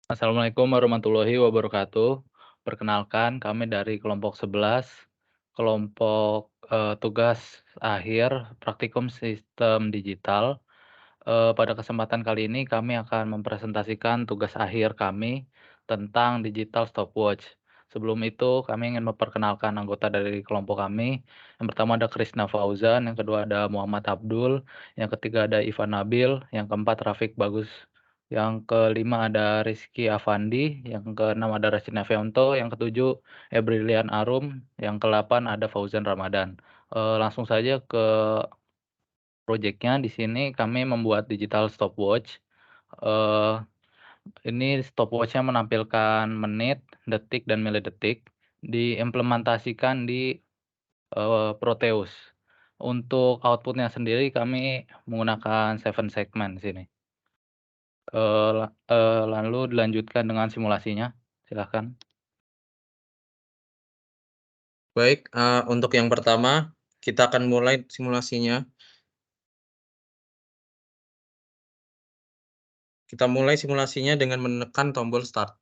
Assalamualaikum warahmatullahi wabarakatuh. Perkenalkan, kami dari kelompok 11, kelompok, tugas akhir praktikum sistem digital. Pada kesempatan kali ini kami akan mempresentasikan tugas akhir kami tentang digital stopwatch. Sebelum itu, kami ingin memperkenalkan anggota dari kelompok kami. Yang pertama ada Krisna Fauzan, yang kedua ada Muhammad Abdul, yang ketiga ada Ivan Nabil, yang keempat Rafiq Bagus, yang kelima ada Rizky Afandi, yang keenam ada Rashid Nafianto, yang ketujuh Ebrilian Arum, yang ke-8 ada Fauzan Ramadan. Langsung saja ke projeknya. Di sini kami membuat digital stopwatch. Eee, ini stopwatch-nya menampilkan menit, detik, dan milidetik, diimplementasikan di, Proteus. Untuk output-nya sendiri kami menggunakan 7 segment di sini. Lalu dilanjutkan dengan simulasinya, silakan. Baik, untuk yang pertama, kita akan mulai simulasinya. Kita mulai simulasinya dengan menekan tombol start.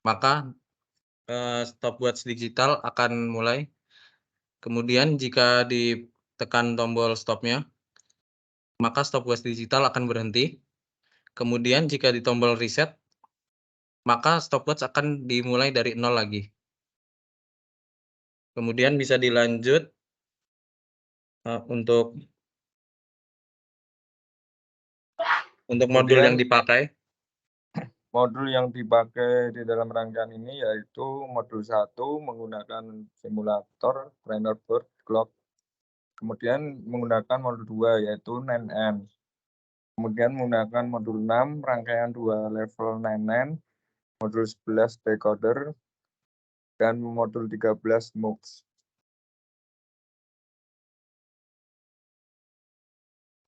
Maka, stopwatch digital akan mulai. Kemudian jika ditekan tombol stop-nya, maka stopwatch digital akan berhenti. Kemudian jika di tombol reset, maka stopwatch akan dimulai dari 0 lagi. Kemudian bisa dilanjut, untuk modul yang dipakai. Modul yang dipakai di dalam rangkaian ini yaitu modul 1 menggunakan simulator trainer board clock. Kemudian menggunakan modul 2 yaitu 9N. Kemudian menggunakan modul 6 rangkaian 2 level 9N, modul 11 decoder, dan modul 13 MUX.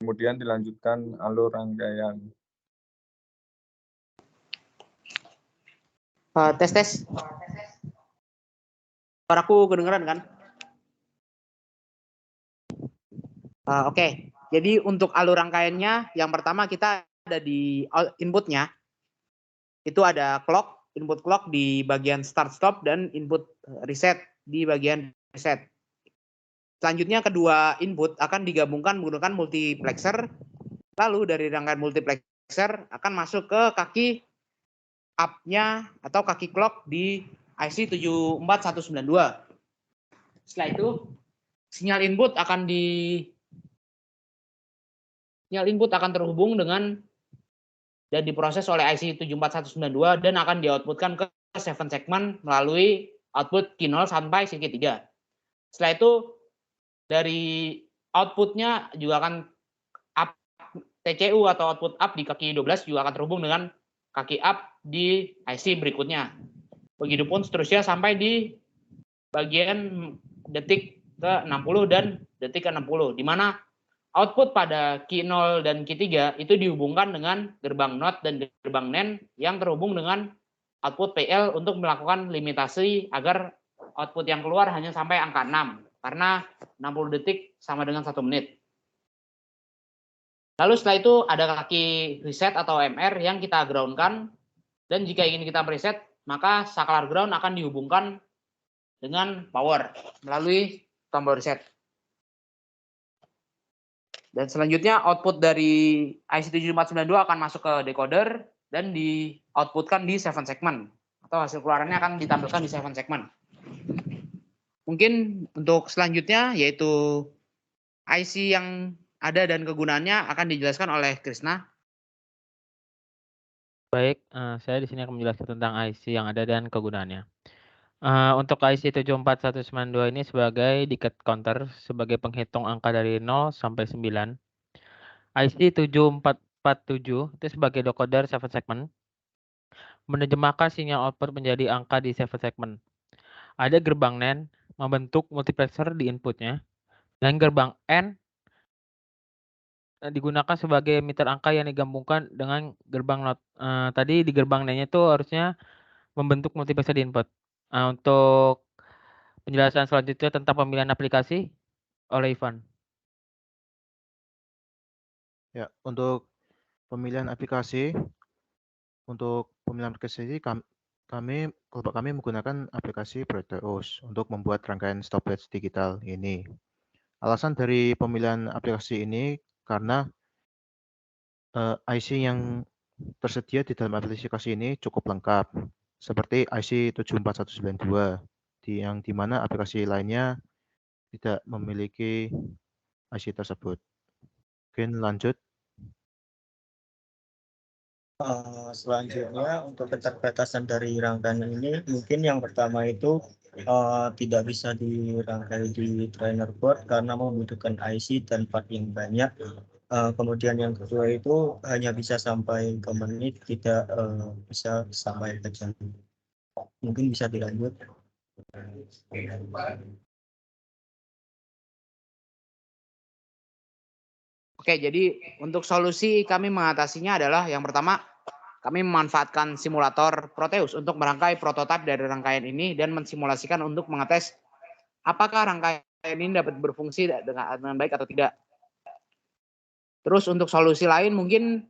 Kemudian dilanjutkan alur rangkaian. Tes. Suaraku kedengeran kan? Oke. Jadi untuk alur rangkaiannya, yang pertama kita ada di inputnya. Itu ada clock, input clock di bagian start stop dan input reset di bagian reset. Selanjutnya kedua input akan digabungkan menggunakan multiplexer. Lalu dari rangkaian multiplexer akan masuk ke kaki up-nya atau kaki clock di IC 74192. Setelah itu sinyal input akan terhubung dengan dan diproses oleh IC 74192 dan akan dioutputkan ke 7 segment melalui output Q0 sampai Q3. Setelah itu dari outputnya juga akan up TCU atau output up di kaki 12 juga akan terhubung dengan kaki up di IC berikutnya. Begitupun seterusnya sampai di bagian detik ke-60 dan detik ke-60, di mana output pada Q0 dan Q3 itu dihubungkan dengan gerbang NOT dan gerbang NAND yang terhubung dengan output PL untuk melakukan limitasi agar output yang keluar hanya sampai angka 6, karena 60 detik sama dengan 1 menit. Lalu setelah itu ada kaki reset atau MR yang kita groundkan, dan jika ingin kita preset, maka saklar ground akan dihubungkan dengan power melalui tombol reset. Dan selanjutnya output dari IC 7492 akan masuk ke decoder dan di outputkan di 7 segment atau hasil keluarannya akan ditampilkan di 7 segment. Mungkin untuk selanjutnya yaitu IC yang ada dan kegunaannya akan dijelaskan oleh Krisna. Baik, saya di sini akan menjelaskan tentang IC yang ada dan kegunaannya. Untuk IC 74192 ini sebagai decade counter sebagai penghitung angka dari 0 sampai 9. IC 7447 itu sebagai decoder 7 segment menerjemahkan sinyal output menjadi angka di 7 segment. Ada gerbang NAND membentuk multiplexer di inputnya dan gerbang N digunakan sebagai meter angka yang digabungkan dengan gerbang NOT. Tadi di gerbang NAND-nya itu harusnya membentuk multiplexer di input. Untuk penjelasan selanjutnya tentang pemilihan aplikasi oleh Ivan. Ya, untuk pemilihan aplikasi Untuk pemilihan aplikasi ini kelompok kami menggunakan aplikasi Proteus untuk membuat rangkaian stopwatch digital ini. Alasan dari pemilihan aplikasi ini karena IC yang tersedia di dalam aplikasi ini cukup lengkap, seperti IC 74192, yang di mana aplikasi lainnya tidak memiliki IC tersebut. Mungkin lanjut. Selanjutnya untuk keterbatasan dari rangkaian ini, mungkin yang pertama itu tidak bisa dirangkai di trainer board karena membutuhkan IC dan part yang banyak. Kemudian yang kedua itu hanya bisa sampai ke menit, tidak bisa sampai ke jam. Mungkin bisa dilanjut. Oke, jadi untuk solusi kami mengatasinya adalah yang pertama, kami memanfaatkan simulator Proteus untuk merangkai prototipe dari rangkaian ini dan mensimulasikan untuk mengetes apakah rangkaian ini dapat berfungsi dengan baik atau tidak. Terus untuk solusi lain mungkin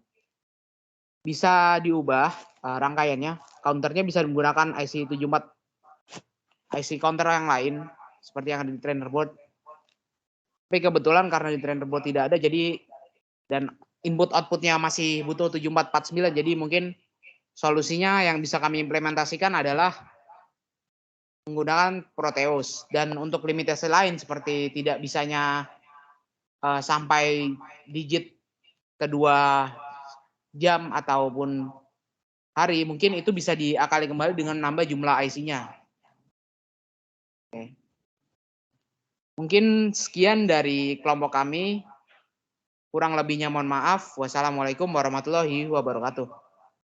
bisa diubah rangkaiannya, counternya bisa menggunakan IC 74, IC counter yang lain seperti yang ada di trainer board. Tapi kebetulan karena di trainer board tidak ada, jadi dan input outputnya masih butuh 7449, jadi mungkin solusinya yang bisa kami implementasikan adalah menggunakan Proteus. Dan untuk limitasi lain seperti tidak bisanya sampai digit kedua jam ataupun hari, mungkin itu bisa diakali kembali dengan nambah jumlah IC-nya. Oke. Mungkin sekian dari kelompok kami. Kurang lebihnya mohon maaf. Wassalamualaikum warahmatullahi wabarakatuh.